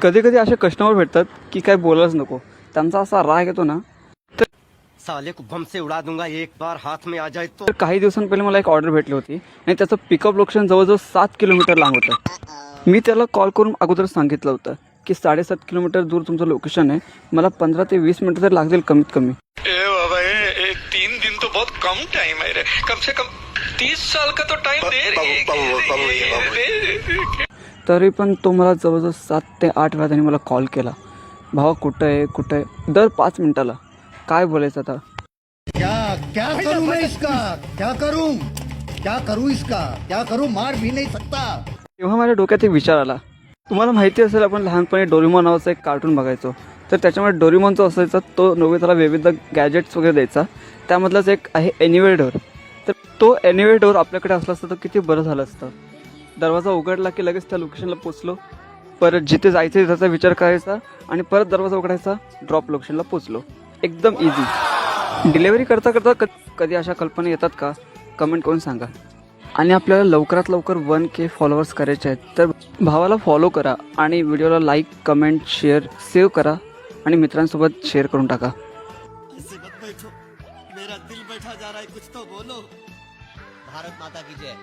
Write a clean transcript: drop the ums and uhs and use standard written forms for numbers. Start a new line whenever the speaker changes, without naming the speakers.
कधी कधी असे कस्टमर भेटतात की काय बोलायलाच नको, त्यांचा असा राग येतो ना.
साले को बम से उड़ा दूंगा एक बार हाथ में आ जाए तो.
तर काही दिवसांपहिले मला एक ऑर्डर भेटली होती आणि त्याचं पिकअप लोकेशन जवळजवळ 7 किलोमीटर लांब होतं. मी त्याला कॉल करून अगोदर सांगितलं होतं की 7.5 किलोमीटर दूर तुमचं लोकेशन आहे, मला 15 ते 20 मिनटं तर लागतील कमीत कमी.
बाबा 3 दिन तो बहुत कम टाइम है रे, कम से कम 30 साल का तो टाइम दे रे.
तरी पण तो मला जवळजवळ 7 ते 8 वेळा त्यांनी मला कॉल केला, भावा कुठं आहे, दर 5 मिनिटाला. काय बोलायचं आता.
क्या क्या करूं मैं इसका, क्या करूं इसका, क्या करूं, मार भी नहीं सकता.
तेव्हा माझ्या डोक्यात एक विचार आला. तुम्हाला माहिती असेल आपण लहानपणी डोरेमॉन नावाचं एक कार्टून बघायचो, तर त्याच्यामध्ये डोरेमॉन जो असायचा तो नोबिताला विविध गॅजेट्स वगैरे द्यायचा. त्यामधलाच एक आहे एनिवे डोर. तर तो एनिवे डोर आपल्याकडे असला असता तर किती बरं झालं असतं. दरवाजा उघडला की लगेच त्या लोकेशनला पोचलो, परत जिथे जायचं त्याचा विचार करायचा आणि परत दरवाजा उघडायचा, ड्रॉप लोकेशनला पोचलो. एकदम इझी. डिलेवरी करता करता कधी अशा कल्पना येतात का, कमेंट करून सांगा. आणि आपल्याला लवकरात लवकर 1K फॉलोअर्स करायचे आहेत, तर भावाला फॉलो करा आणि व्हिडिओला लाईक, कमेंट, शेअर, सेव्ह करा आणि मित्रांसोबत शेअर करून टाका.
ऐसे मत बैठो, मेरा दिल बैठा जा रहा है, कुछ तो बोलो. भारत माता की जय.